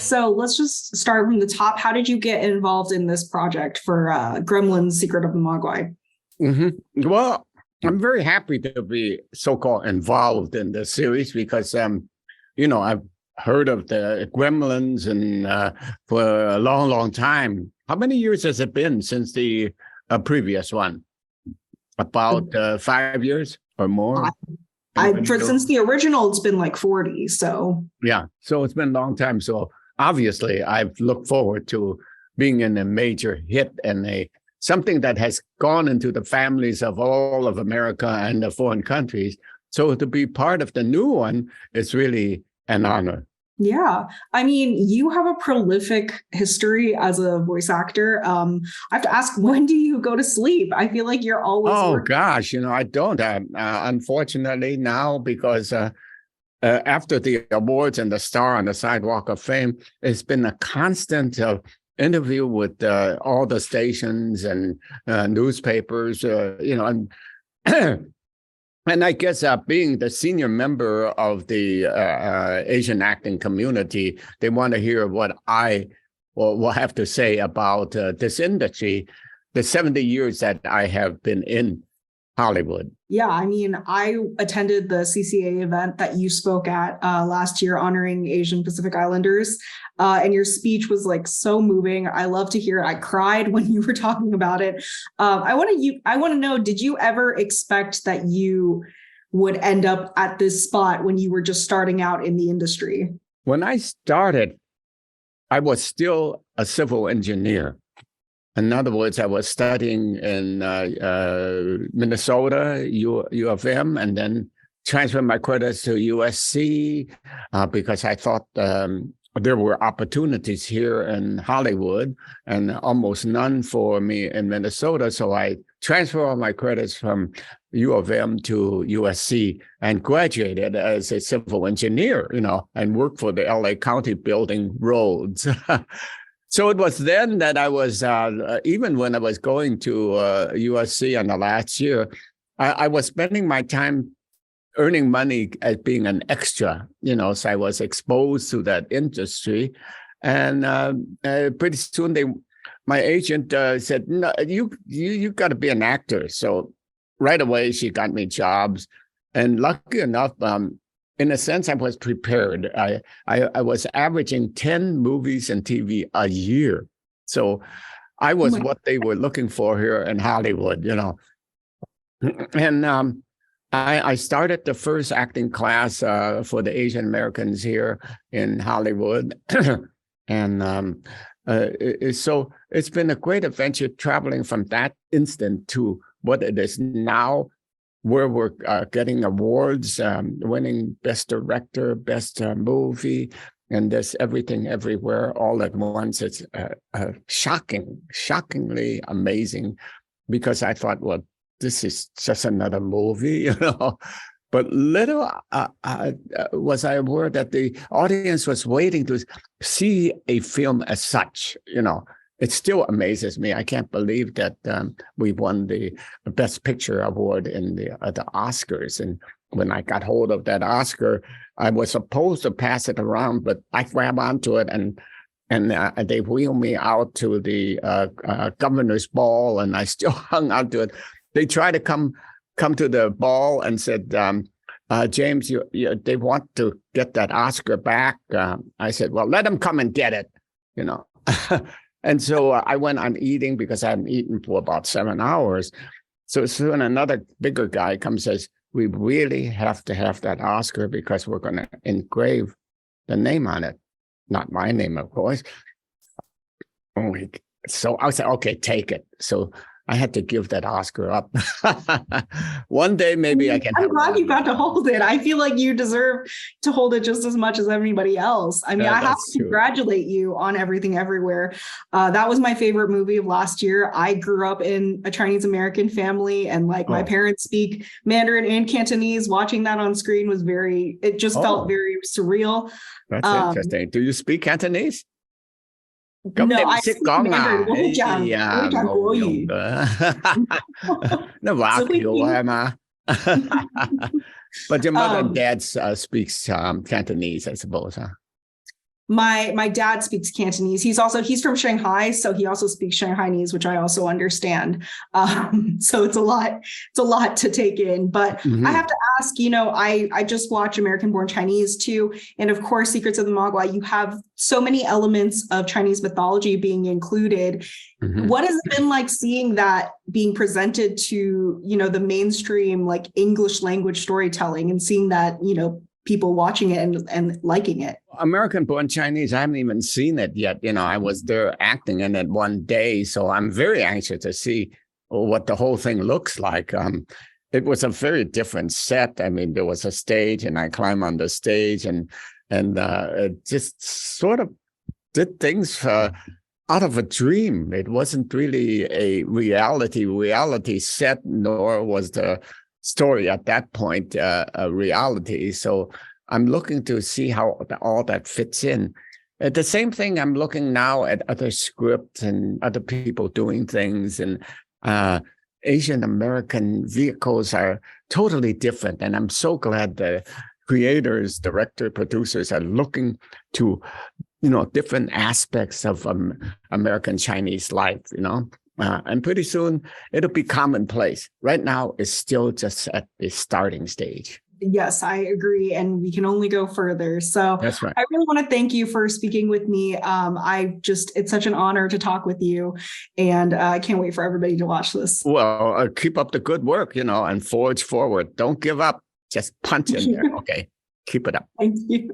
So let's just start from the top. How did you get involved in this project for Gremlins Secret of the Mogwai? Well, I'm very happy to be so-called involved in this series because, I've heard of the Gremlins and for a long, long time. How many years has it been since the previous one? About 5 years or more? Since the original, it's been like 40. So yeah, so it's been a long time. So obviously, I've looked forward to being in a major hit and something that has gone into the families of all of America and the foreign countries. So to be part of the new one is really an honor. Yeah. I mean, you have a prolific history as a voice actor. I have to ask, when do you go to sleep? I feel like you're always working. Gosh, I don't. Unfortunately now, because after the awards and the Star on the Sidewalk of Fame, it's been a constant interview with all the stations and newspapers, and and I guess being the senior member of the Asian acting community, they want to hear what I will have to say about this industry, the 70 years that I have been in Hollywood. Yeah, I mean, I attended the CCA event that you spoke at last year honoring Asian Pacific Islanders. And your speech was like so moving. I love to hear it. I cried when you were talking about it. I want to know, did you ever expect that you would end up at this spot when you were just starting out in the industry? When I started, I was still a civil engineer. In other words, I was studying in Minnesota, U of M, and then transferred my credits to USC because I thought there were opportunities here in Hollywood and almost none for me in Minnesota. So I transferred all my credits from U of M to USC and graduated as a civil engineer, and worked for the LA County building roads. So it was then that I was, even when I was going to USC in the last year, I was spending my time earning money as being an extra, so I was exposed to that industry. And pretty soon my agent said, no, you got to be an actor. So right away, she got me jobs. And lucky enough, in a sense, I was prepared. I was averaging 10 movies and TV a year. So I was what they were looking for here in Hollywood, And I started the first acting class for the Asian Americans here in Hollywood. And so it's been a great adventure traveling from that instant to what it is now, where we're getting awards, winning Best Director, Best Movie, and there's everything everywhere all at once. It's shockingly amazing, because I thought, well, this is just another movie, But little was I aware that the audience was waiting to see a film as such, It still amazes me. I can't believe that we won the Best Picture award in the Oscars. And when I got hold of that Oscar, I was supposed to pass it around, but I grabbed onto it and they wheeled me out to the governor's ball, and I still hung on to it. They tried to come to the ball and said, James, they want to get that Oscar back. I said, well, let them come and get it, And so I went on eating because I hadn't eaten for about 7 hours. So soon another bigger guy comes and says, we really have to have that Oscar because we're going to engrave the name on it. Not my name, of course. So I said, okay, take it. So I had to give that Oscar up. One day, maybe I can. I'm glad you got to hold it. I feel like you deserve to hold it just as much as anybody else. I mean, I have to congratulate you on Everything Everywhere. That was my favorite movie of last year. I grew up in a Chinese American family, and my parents speak Mandarin and Cantonese. Watching that on screen was it just felt very surreal. That's interesting. Do you speak Cantonese? No, I speak Mandarin. 我会讲国语。那華僑係嘛? But your mother and dad speaks Cantonese, I suppose, huh? My dad speaks Cantonese. He's from Shanghai, so he also speaks Shanghainese, which I also understand. So it's a lot to take in. But I have to ask, I just watch American Born Chinese too, and of course, Secrets of the Mogwai. You have so many elements of Chinese mythology being included. What has it been like seeing that being presented to the mainstream like English language storytelling, and seeing that people watching it and liking it? American Born Chinese, I haven't even seen it yet. I was there acting in it one day, so I'm very anxious to see what the whole thing looks like. It was a very different set. I mean, there was a stage, and I climbed on the stage, and it just sort of did things out of a dream. It wasn't really a reality set, nor was the story at that point a reality. So I'm looking to see how all that fits in. The same thing, I'm looking now at other scripts and other people doing things, and Asian American vehicles are totally different. And I'm so glad the creators, director, producers are looking to different aspects of American Chinese life, and pretty soon it'll be commonplace. Right now, it's still just at the starting stage. Yes, I agree. And we can only go further. So that's right. I really want to thank you for speaking with me. It's such an honor to talk with you. And I can't wait for everybody to watch this. Well, keep up the good work, and forge forward. Don't give up. Just punch in there. Okay. Keep it up. Thank you.